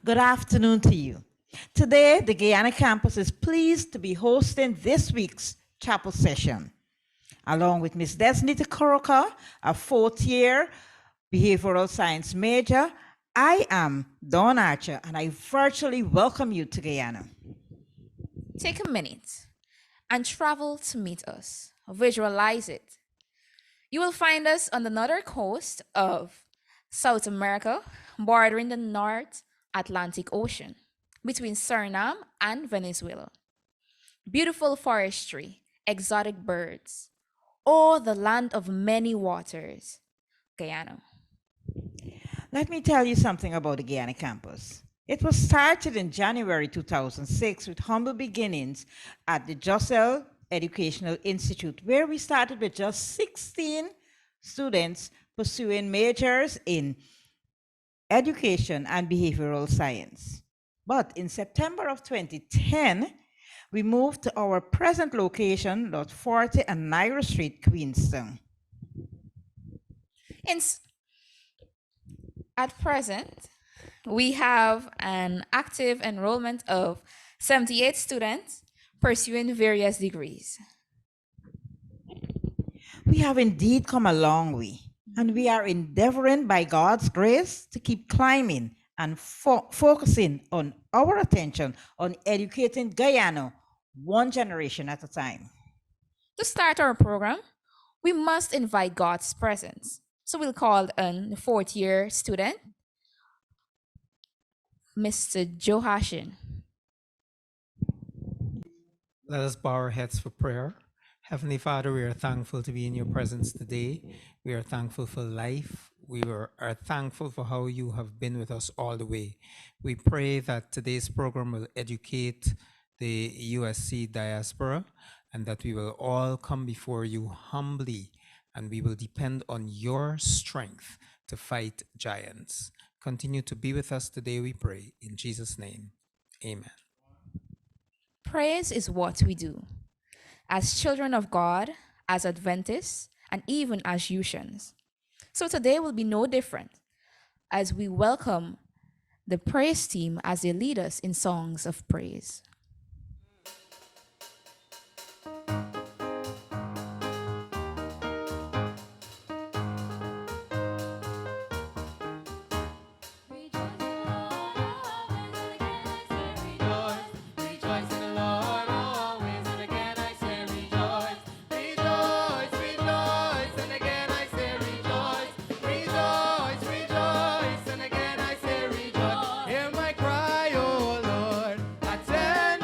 Good afternoon to you. Today, the Guyana campus is pleased to be hosting this week's chapel session. Along with Ms. Desnita Koroka, a fourth year behavioral science major, I am Dawn Archer, and I virtually welcome you to Guyana. Take a minute and travel to meet us. Visualize it. You will find us on the northern coast of South America, bordering the North Atlantic Ocean, between Suriname and Venezuela. Beautiful forestry, exotic birds, oh, the land of many waters, Guyana. Let me tell you something about the Guyana campus. It was started in January 2006 with humble beginnings at the Josel Educational Institute, where we started with just 16 students pursuing majors in education and behavioral science. But in September of 2010, we moved to our present location, Lot 40 and Naira Street, Queenstown. At present, we have an active enrollment of 78 students pursuing various degrees. We have indeed come a long way, and we are endeavoring by God's grace to keep climbing and focusing on our attention on educating Guyana one generation at a time. To start our program, we must invite God's presence. So we'll call a fourth year student, Mr. Johashin. Let us bow our heads for prayer. Heavenly Father, we are thankful to be in your presence today. We are thankful for life. Are thankful for how you have been with us all the way. We pray that today's program will educate the USC diaspora and that we will all come before you humbly and we will depend on your strength to fight giants. Continue to be with us today, we pray. In Jesus' name, amen. Praise is what we do. As children of God, as Adventists, and even as Ushans. So today will be no different as we welcome the praise team as they lead us in songs of praise. Hear my cry, oh Lord, attend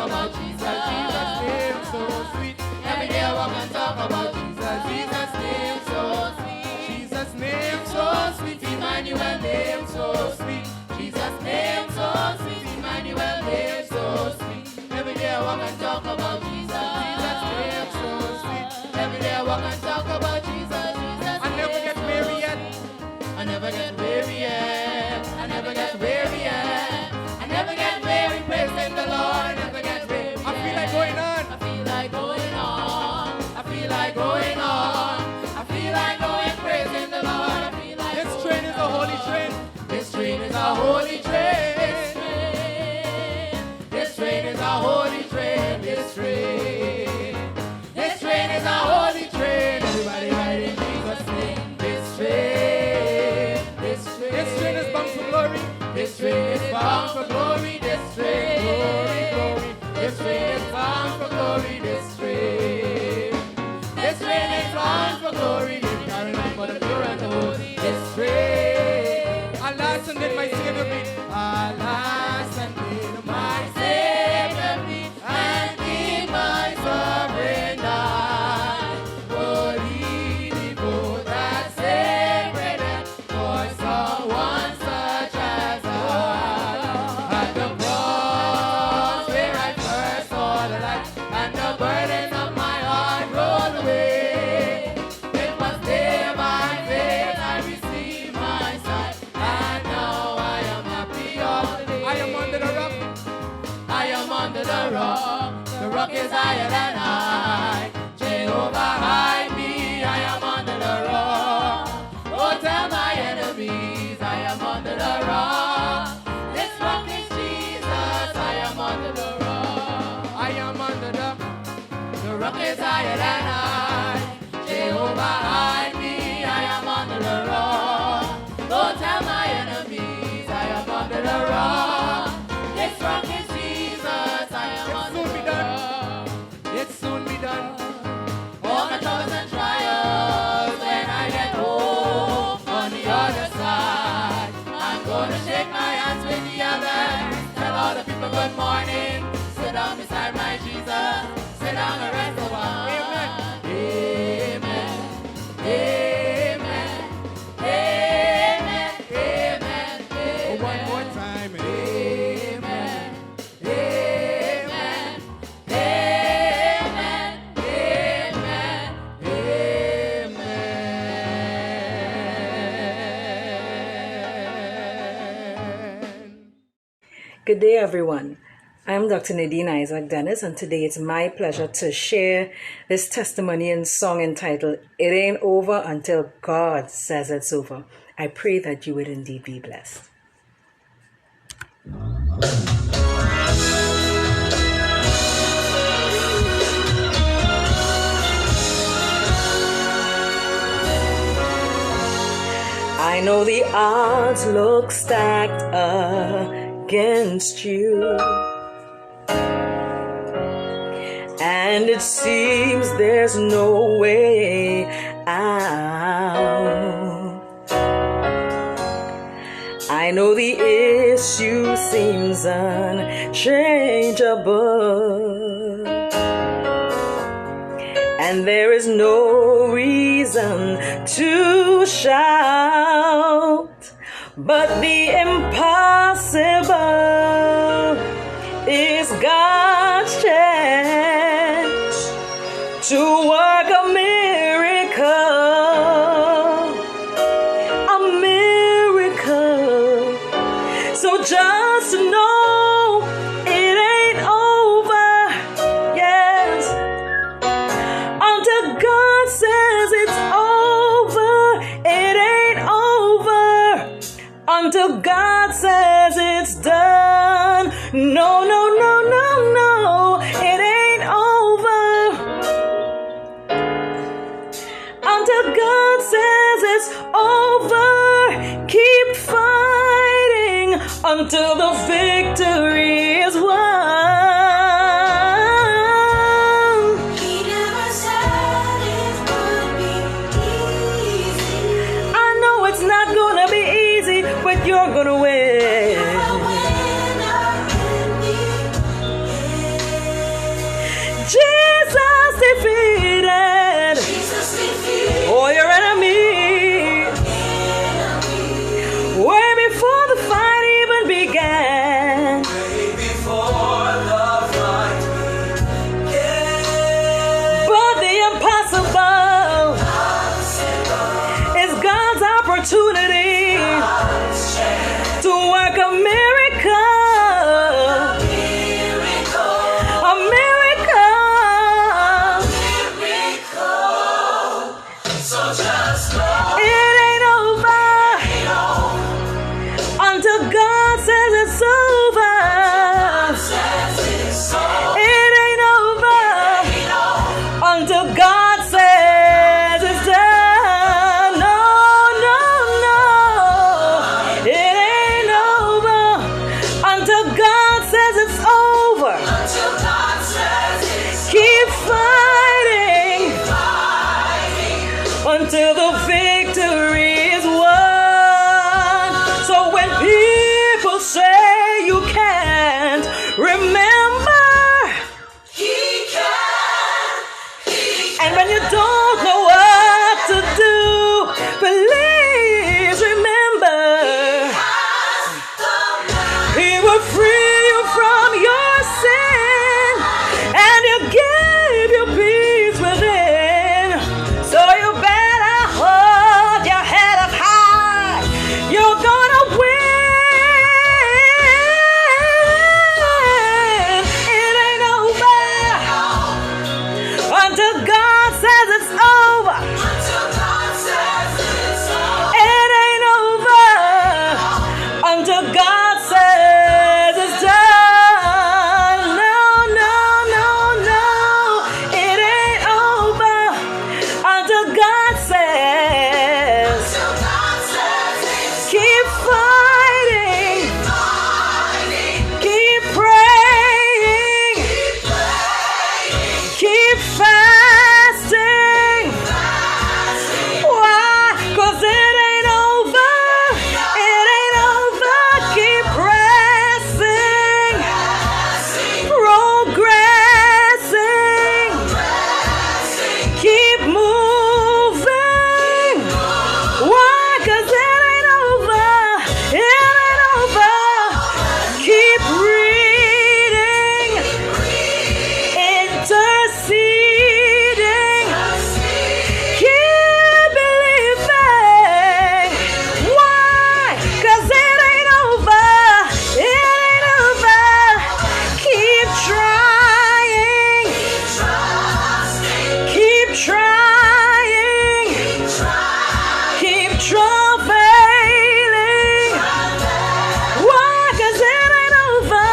about Jesus, Jesus' name so sweet. Every day I walk and talk about Jesus, Jesus' name so sweet. Jesus' name so sweet, Emmanuel name so sweet. Jesus' name so sweet, Emmanuel name so sweet. Every day I walk and talk about Jesus, Jesus' name so sweet. Every day I walk and talk about Jesus, Jesus' I never get weary yet. I never get weary yet. I never get weary yet. I never get weary praising the Lord. I never get weary. I feel like going on. I feel like going on. I feel like going on. I feel like going praising the Lord. I feel like this train is a holy train. This train is a holy train. This train is a holy train. This train. This train is a holy train. Everybody ride in Jesus' name. This train. This train is bound for glory. This train is bound for glory. This train, glory, glory. This train is bound for glory. This train. This train is bound for glory. Live carrying on for the pure and the holy. This train. Alas, and did my Savior bleed. Alas, and did my Savior bleed. And in my sovereign night, would he devote that sacred act for someone such as I? At the cross where I first saw the light, and the burden of my heart rolled away. It was there by faith I received my sight, and now I am happy all the day. I am under the rock. I am under the rock. The rock is higher than I. Jehovah hide me. I am under the rock. Oh, tell my enemies I am under the rock. This rock is Jesus. I am under the rock. I am under the rock is higher than I. Jehovah hide me. I am under the rock. Oh, tell my enemies I am under the rock. This rock is Jesus. I am under the rock. It's soon be done. All my troubles and trials when I get home on the other side. I'm gonna shake my hands with the others. Tell all the people good morning. Sit down beside my Jesus. Sit down and rest a while. Amen. Amen. Amen. Amen. Amen. Amen. Oh, one more time. Amen. Amen. Amen. Amen. Amen. Good day, everyone. I'm Dr. Nadine Isaac Dennis, and today it's my pleasure to share this testimony and song entitled, It Ain't Over Until God Says It's Over. I pray that you would indeed be blessed. I know the odds look stacked against you, and it seems there's no way out. I know the issue seems unchangeable, and there is no reason to shout, but the impossible is God's chance to work a miracle. So just know it ain't over, yes, until God says it's over. It ain't over until God says it's done. No, no, no, no, no, it ain't over until God says it's over. Keep fighting until the victory is won. He never said it would be easy. I know it's not gonna be easy, but you're gonna win. You're a winner in the end. opportunity to work a miracle. A miracle. It ain't over until God says it's over. It ain't over until God says it's done. No, no, no. It ain't over until God says it's over. Keep fighting until the victory is won. So when people say you can't, remember and when you don't know what to do, please remember He will free you from your sin and He'll give you peace within. So you better hold your head up high. You're gonna win. It ain't over until God says it's over. It ain't over until God says it's done. No, no, no, no. It ain't over until God says. Keep fighting. Keep praying. Keep fasting. Why? 'Cause it ain't over. It ain't over. Keep pressing. Progressing. Keep moving. Why? 'Cause it ain't over. It ain't over. Keep reading. Interceding. Keep believing. Why? 'Cause it ain't over. It ain't over. Keep trying. Keep trying. Keep travailing. Why? 'Cause it ain't over.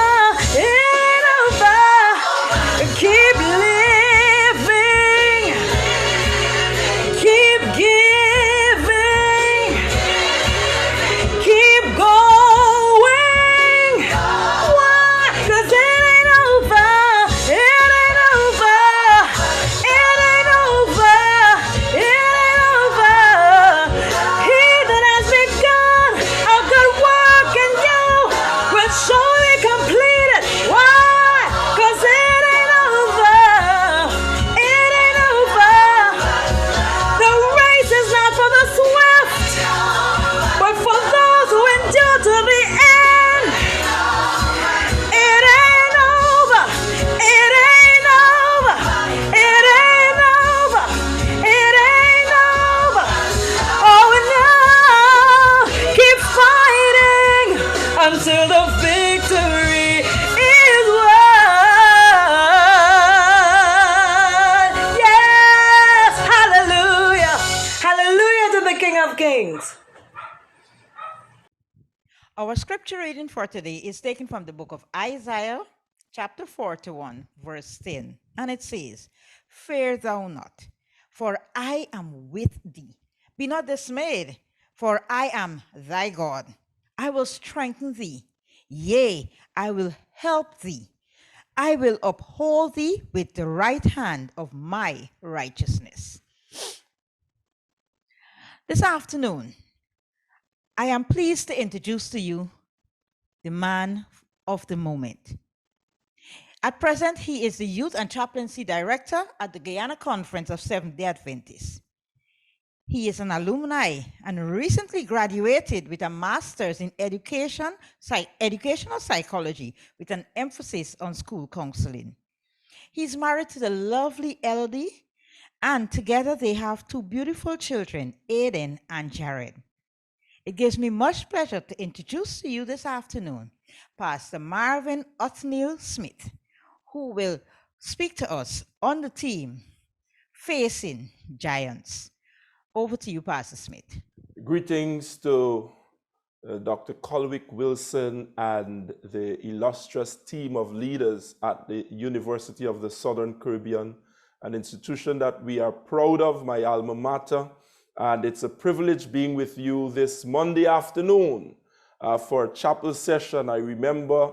It ain't over. Keep living. Keep giving. Keep going. Why? 'Cause it ain't over. It ain't over. It ain't over. It ain't over. He that has begun a good work in you will surely complete it. Why? 'Cause it ain't over. It ain't over. The race is not for the swift, but for those who endure to the end. It ain't over. It ain't over. It ain't over. It ain't over. Oh no. Keep fighting until the victory is won. Yes. Hallelujah. Hallelujah to the King of Kings. Our scripture reading for today is taken from the book of Isaiah, chapter 41, verse 10. And it says, Fear thou not, for I am with thee. Be not dismayed, for I am thy God. I will strengthen thee. Yea, I will help thee. I will uphold thee with the right hand of my righteousness. This afternoon, I am pleased to introduce to you the man of the moment. At present, he is the Youth and Chaplaincy Director at the Guyana Conference of Seventh-day Adventists. He is an alumni and recently graduated with a master's in educational psychology with an emphasis on school counseling. He's married to the lovely Elodie, and together they have two beautiful children, Aiden and Jared. It gives me much pleasure to introduce to you this afternoon Pastor Marvin Othniel Smith, who will speak to us on the theme Facing Giants. Over to you, Pastor Smith. Greetings to Dr. Colwick Wilson and the illustrious team of leaders at the University of the Southern Caribbean, an institution that we are proud of, my alma mater. And it's a privilege being with you this Monday afternoon for a chapel session. I remember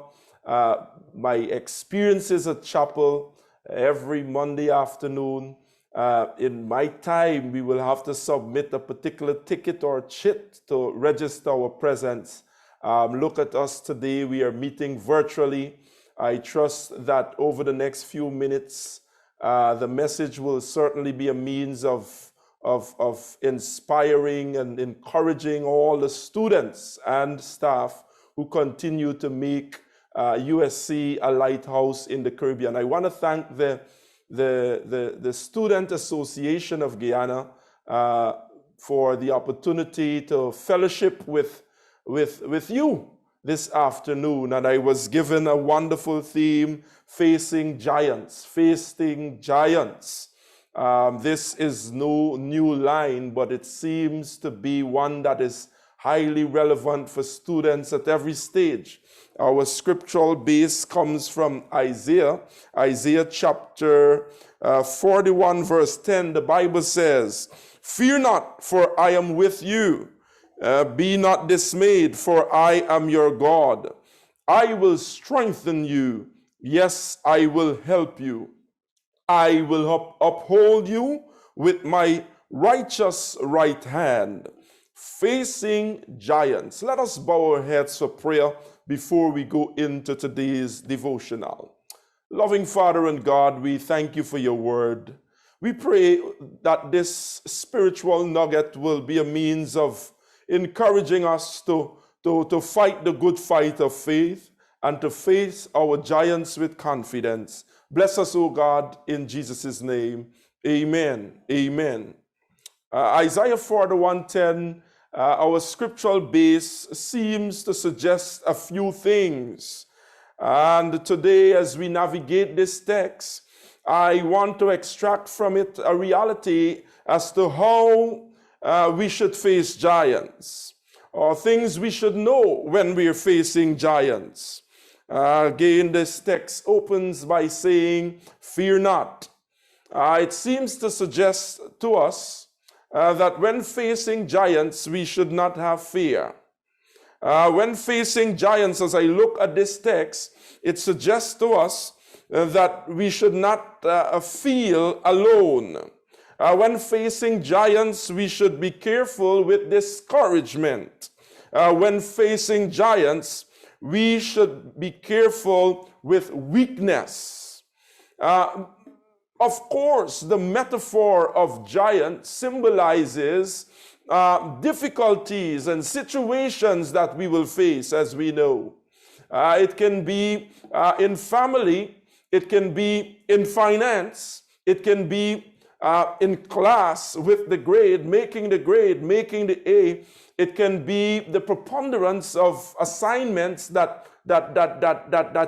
my experiences at chapel every Monday afternoon. In my time, we will have to submit a particular ticket or chit to register our presence. Look at us today. We are meeting virtually. I trust that over the next few minutes, the message will certainly be a means of inspiring and encouraging all the students and staff who continue to make USC a lighthouse in the Caribbean. I want to thank the Student Association of Guyana for the opportunity to fellowship with you this afternoon. And I was given a wonderful theme, Facing Giants, Facing Giants. This is no new line, but it seems to be one that is highly relevant for students at every stage. Our scriptural base comes from Isaiah chapter 41, verse 10. The Bible says, "Fear not, for I am with you. Be not dismayed, for I am your God. I will strengthen you. Yes, I will help you. I will uphold you with my righteous right hand." Facing giants. Let us bow our heads for prayer before we go into today's devotional. Loving Father and God, we thank you for your word. We pray that this spiritual nugget will be a means of encouraging us to fight the good fight of faith and to face our giants with confidence. Bless us, O God, in Jesus' name. Amen. Amen. Isaiah 41:10, our scriptural base seems to suggest a few things. And today, as we navigate this text, I want to extract from it a reality as to how we should face giants, or things we should know when we're facing giants. Again, this text opens by saying, "Fear not." It seems to suggest to us that when facing giants, we should not have fear. When facing giants, as I look at this text, it suggests to us that we should not feel alone. When facing giants, we should be careful with discouragement. When facing giants, we should be careful with weakness. Of course, the metaphor of giant symbolizes difficulties and situations that we will face, as we know. It can be in family, it can be in finance, it can be in class with the grade, making the A. It can be the preponderance of assignments that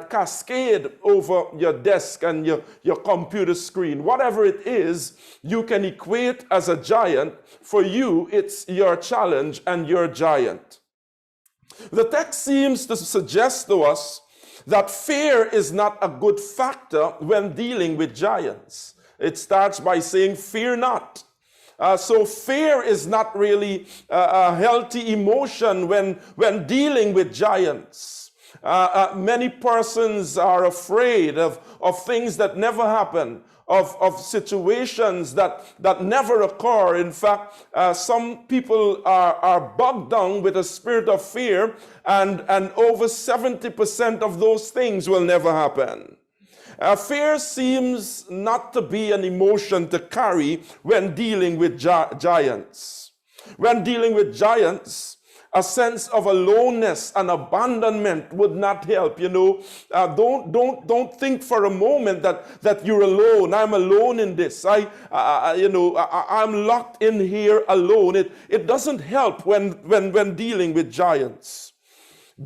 cascade over your desk and your computer screen. Whatever it is, you can equate as a giant. For you, it's your challenge and your giant. The text seems to suggest to us that fear is not a good factor when dealing with giants. It starts by saying, "Fear not." So fear is not really a healthy emotion when dealing with giants. Many persons are afraid of things that never happen, of situations that never occur. In fact, some people are bogged down with a spirit of fear, and over 70% of those things will never happen. Fear seems not to be an emotion to carry when dealing with giants. When dealing with giants, a sense of aloneness and abandonment would not help. Don't think for a moment that you're alone. I'm alone in this. I'm locked in here alone. It doesn't help when dealing with giants.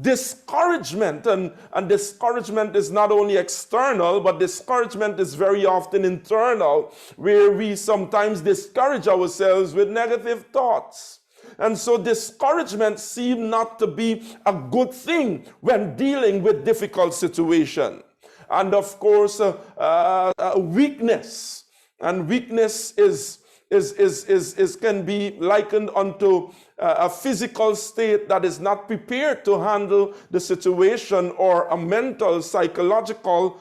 Discouragement, and discouragement is not only external, but discouragement is very often internal, where we sometimes discourage ourselves with negative thoughts. And so discouragement seems not to be a good thing when dealing with difficult situation. And of course, weakness. And weakness can be likened unto a physical state that is not prepared to handle the situation, or a mental, psychological,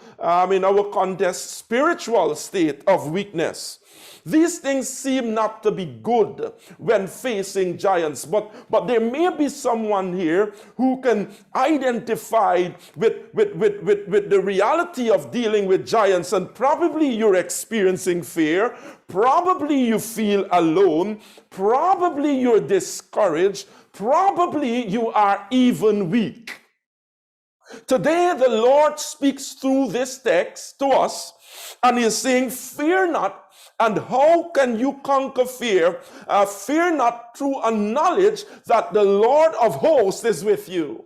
in our context, spiritual state of weakness. These things seem not to be good when facing giants, but there may be someone here who can identify with the reality of dealing with giants, and probably you're experiencing fear, probably you feel alone, probably you're discouraged, probably you are even weak. Today the Lord speaks through this text to us, and He is saying, fear not. And how can you conquer fear? Fear not through a knowledge that the Lord of hosts is with you.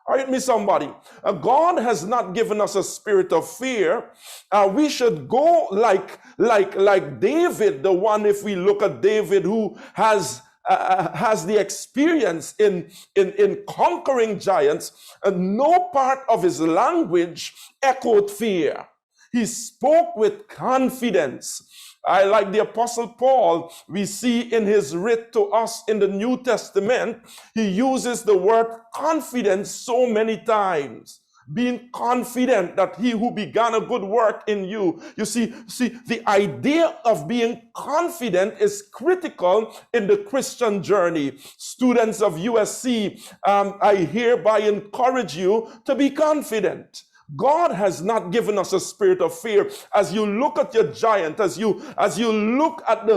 Are you with me, somebody? God has not given us a spirit of fear. We should go like David, the one, if we look at David, who has the experience in conquering giants, and no part of his language echoed fear. He spoke with confidence. I like the Apostle Paul. We see in his writ to us in the New Testament, he uses the word confidence so many times. Being confident that he who began a good work in you. You see, the idea of being confident is critical in the Christian journey. Students of USC, I hereby encourage you to be confident. God has not given us a spirit of fear. As you look at your giant, as you look at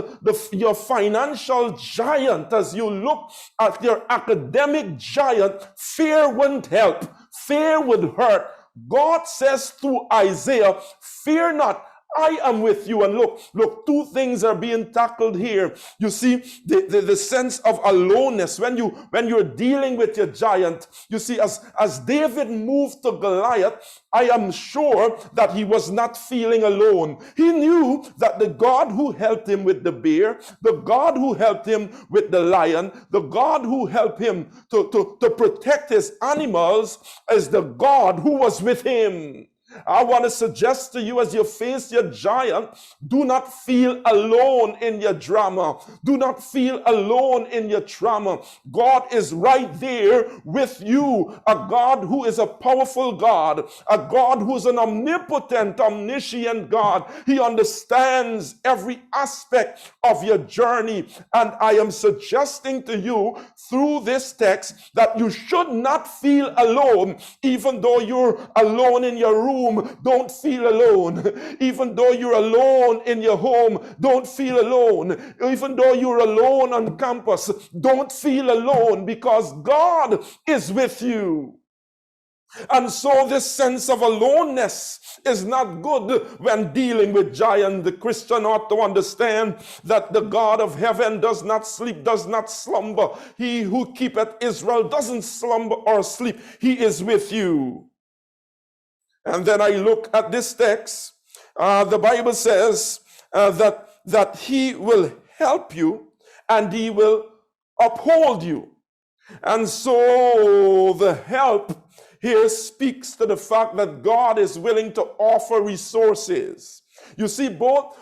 your financial giant, as you look at your academic giant, fear wouldn't help. Fear would hurt. God says through Isaiah, fear not, I am with you. And look, two things are being tackled here. You see, the sense of aloneness. When you're dealing with your giant, you see, as David moved to Goliath, I am sure that he was not feeling alone. He knew that the God who helped him with the bear, the God who helped him with the lion, the God who helped him to protect his animals is the God who was with him. I want to suggest to you, as you face your giant, do not feel alone in your drama. Do not feel alone in your trauma. God is right there with you. A God who is a powerful God. A God who is an omnipotent, omniscient God. He understands every aspect of your journey. And I am suggesting to you through this text that you should not feel alone, even though you're alone in your room. Don't feel alone. Even though you're alone in your home, don't feel alone. Even though you're alone on campus, don't feel alone, because God is with you. And so this sense of aloneness is not good when dealing with giants. The Christian ought to understand that the God of heaven does not sleep, does not slumber. He who keepeth Israel doesn't slumber or sleep. He is with you. And then I look at this text. The Bible says that he will help you and he will uphold you. And so the help here speaks to the fact that God is willing to offer resources. You see, both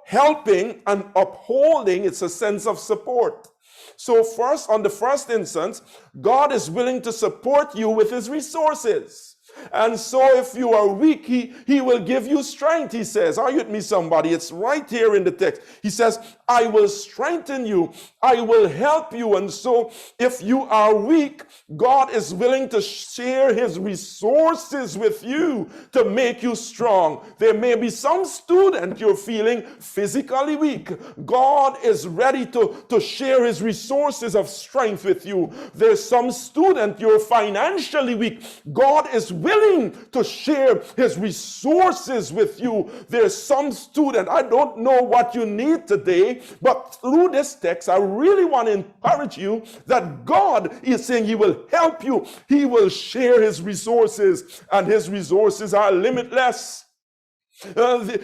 helping and upholding, it's a sense of support. So first, on the first instance, God is willing to support you with his resources. And so if you are weak, he will give you strength, he says. Are you with me, somebody? It's right here in the text. He says, I will strengthen you. I will help you. And so if you are weak, God is willing to share his resources with you to make you strong. There may be some student you're feeling physically weak. God is ready to share his resources of strength with you. There's some student you're financially weak. God is willing to share his resources with you. There's some student, I don't know what you need today, but through this text, I really want to encourage you that God is saying he will help you. He will share his resources, and his resources are limitless.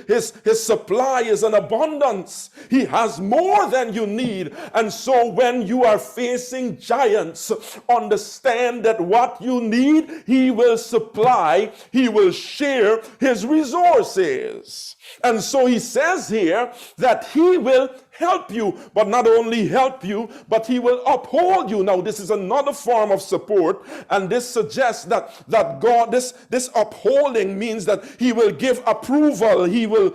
His supply is an abundance. He has more than you need. And so when you are facing giants, understand that what you need, he will supply. He will share his resources. And so he says here that he will help you, but not only help you, but he will uphold you. Now, this is another form of support, and this suggests that God, this upholding means that he will give approval. He will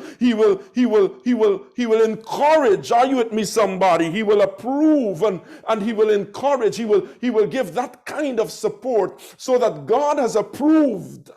encourage. Are you with me, somebody? He will approve and he will encourage. He will give that kind of support, so that God has approved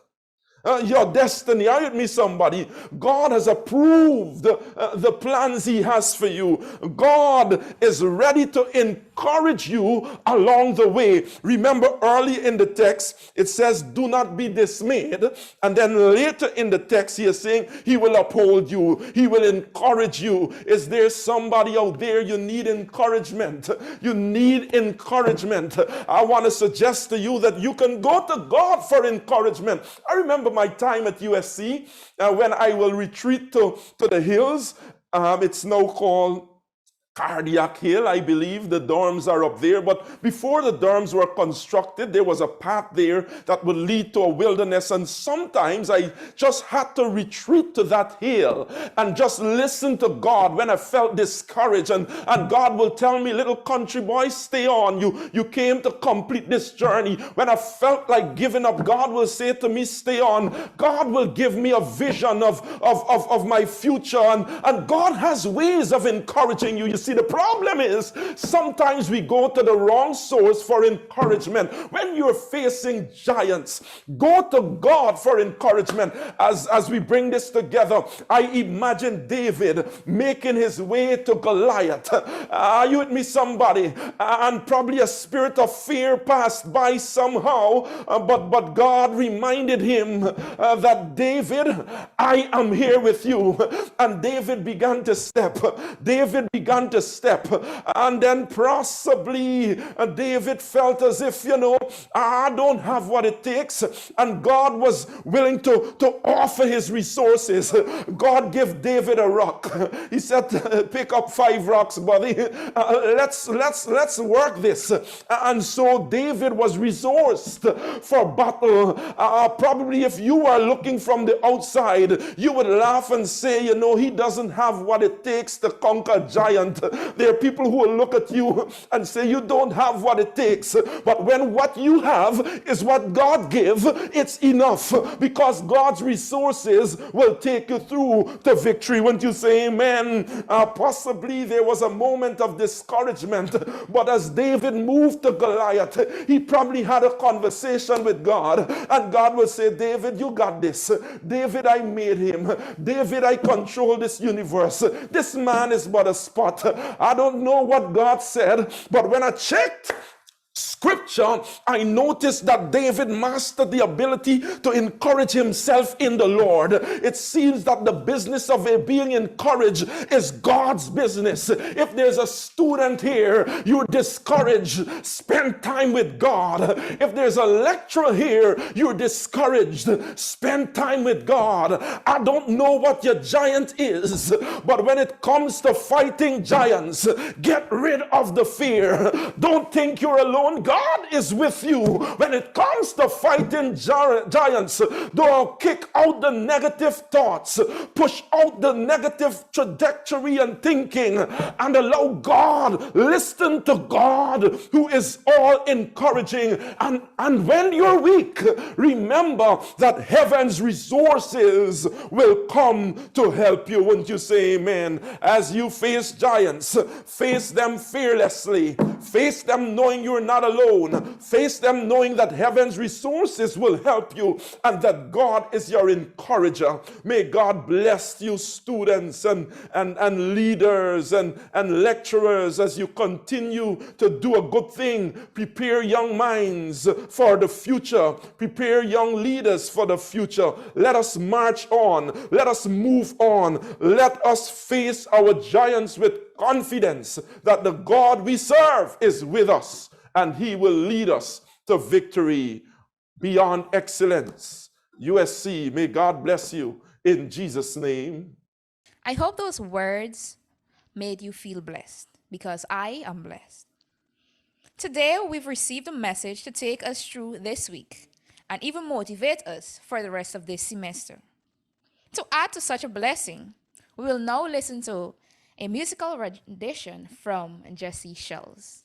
your destiny. Are you with me, somebody? God has approved the plans he has for you. God is ready to encourage you along the way. Remember, early in the text, it says, do not be dismayed. And then later in the text, he is saying, he will uphold you. He will encourage you. Is there somebody out there you need encouragement? You need encouragement. I want to suggest to you that you can go to God for encouragement. I remember my time at USC when I will retreat to the hills. It's now called Cardiac Hill, I believe. The dorms are up there. But before the dorms were constructed, there was a path there that would lead to a wilderness. And sometimes I just had to retreat to that hill and just listen to God when I felt discouraged. And God will tell me, little country boy, stay on. You came to complete this journey. When I felt like giving up, God will say to me, stay on. God will give me a vision of my future. And God has ways of encouraging you. You see, the problem is sometimes we go to the wrong source for encouragement. When you're facing giants, go to God for encouragement. As we bring this together, I imagine David making his way to Goliath. Are you with me, somebody? And probably a spirit of fear passed by somehow, but God reminded him that, David, I am here with you. And David began to step. And then possibly David felt as if, I don't have what it takes. And God was willing to offer his resources. God gave David a rock. He said, pick up 5 rocks, buddy. Let's work this. And so David was resourced for battle. Probably if you are looking from the outside, you would laugh and say, he doesn't have what it takes to conquer a giant. There are people who will look at you and say you don't have what it takes. But when what you have is what God gave, it's enough, because God's resources will take you through to victory. When you say amen, possibly there was a moment of discouragement, but as David moved to Goliath, he probably had a conversation with God, and God will say, David, you got this. David, I made him. David, I control this universe. This man is but a spot. I don't know what God said, but when I checked Scripture, I noticed that David mastered the ability to encourage himself in the Lord. It seems that the business of being encouraged is God's business. If there's a student here, you're discouraged, spend time with God. If there's a lecturer here, you're discouraged, spend time with God. I don't know what your giant is, but when it comes to fighting giants, get rid of the fear. Don't think you're alone. God God is with you when it comes to fighting giants. Don't kick out the negative thoughts, push out the negative trajectory and thinking, and allow God, listen to God, who is all encouraging. And when you're weak, remember that heaven's resources will come to help you. Wouldn't you say amen? As you face giants, face them fearlessly, face them knowing you're not alone, face them knowing that heaven's resources will help you and that God is your encourager. May God bless you, students and leaders and lecturers, as you continue to do a good thing. Prepare young minds for the future. Prepare young leaders for the future. Let us march on. Let us move on. Let us face our giants with confidence that the God we serve is with us and he will lead us to victory beyond excellence. USC, may God bless you in Jesus' name. I hope those words made you feel blessed, because I am blessed. Today, we've received a message to take us through this week and even motivate us for the rest of this semester. To add to such a blessing, we will now listen to a musical rendition from Jesse Shells.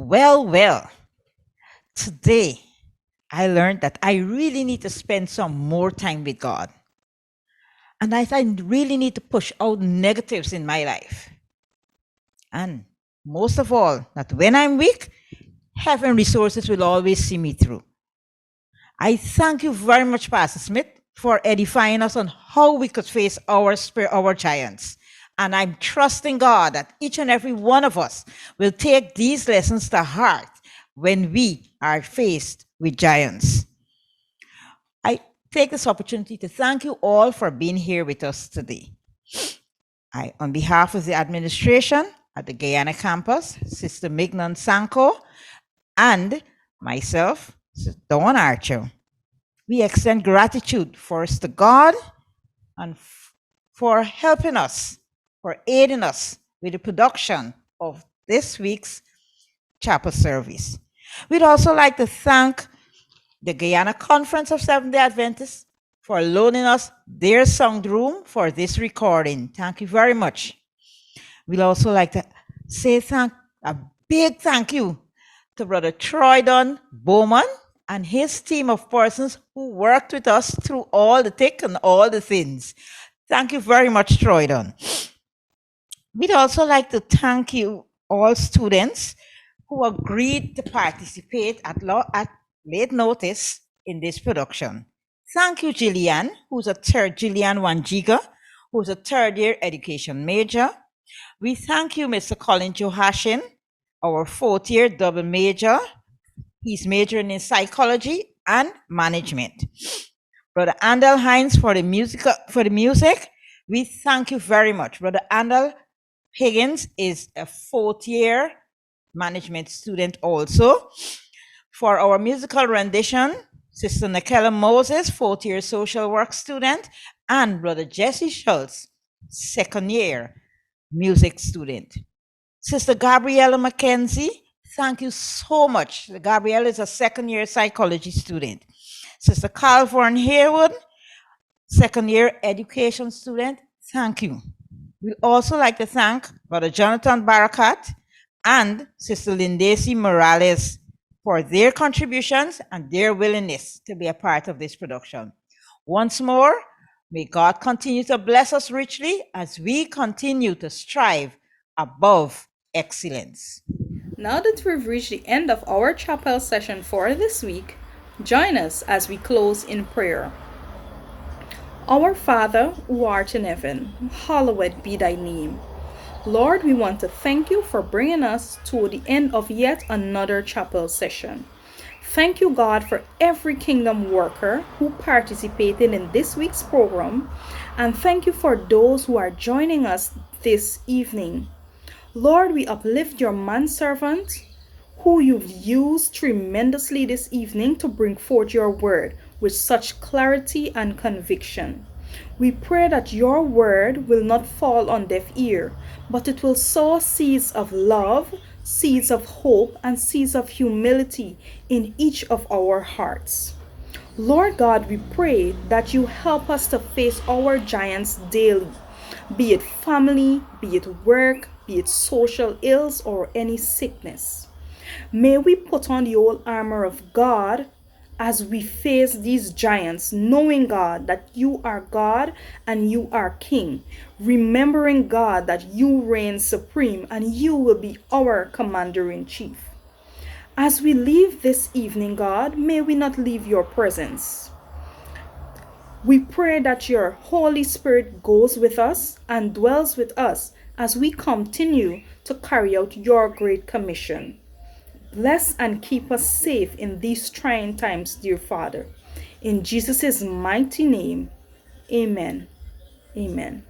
Well, today I learned that I really need to spend some more time with God. And I really need to push out negatives in my life. And most of all, that when I'm weak, heaven resources will always see me through. I thank you very much, Pastor Smith, for edifying us on how we could face our giants. And I'm trusting God that each and every one of us will take these lessons to heart when we are faced with giants. I take this opportunity to thank you all for being here with us today. On behalf of the administration at the Guyana campus, Sister Mignon Sanko, and myself, Sister Dawn Archer, we extend gratitude first to God and for helping us, for aiding us with the production of this week's chapel service. We'd also like to thank the Guyana Conference of Seventh-day Adventists for loaning us their sound room for this recording. Thank you very much. We'd also like to say a big thank you to Brother Troydon Bowman and his team of persons who worked with us through all the thick and all the thins. Thank you very much, Troydon. We'd also like to thank you, all students who agreed to participate at late notice in this production. Thank you, Gillian Wanjiga, who's a third-year education major. We thank you, Mr. Colin Johashin, our fourth-year double major. He's majoring in psychology and management. Brother Andel Hines for the music. We thank you very much. Brother Andel Higgins is a fourth-year management student also. For our musical rendition, Sister Nikela Moses, fourth-year social work student, and Brother Jesse Schultz, second-year music student. Sister Gabriella McKenzie, thank you so much. Gabriella is a second-year psychology student. Sister Calvin Haywood, second-year education student, thank you. We'd also like to thank Brother Jonathan Barakat and Sister Lindacy Morales for their contributions and their willingness to be a part of this production. Once more, may God continue to bless us richly as we continue to strive above excellence. Now that we've reached the end of our chapel session for this week, join us as we close in prayer. Our Father, who art in heaven, hallowed be thy name. Lord, we want to thank you for bringing us to the end of yet another chapel session. Thank you, God, for every kingdom worker who participated in this week's program, and thank you for those who are joining us this evening. Lord, we uplift your manservant who you've used tremendously this evening to bring forth your word with such clarity and conviction. We pray that your word will not fall on deaf ear, but it will sow seeds of love, seeds of hope, and seeds of humility in each of our hearts. Lord God, we pray that you help us to face our giants daily, be it family, be it work, be it social ills, or any sickness. May we put on the whole armor of God as we face these giants, knowing, God, that you are God and you are King, remembering, God, that you reign supreme and you will be our commander-in-chief. As we leave this evening, God, may we not leave your presence. We pray that your Holy Spirit goes with us and dwells with us as we continue to carry out your great commission. Bless and keep us safe in these trying times, dear Father. In Jesus' mighty name, amen. Amen.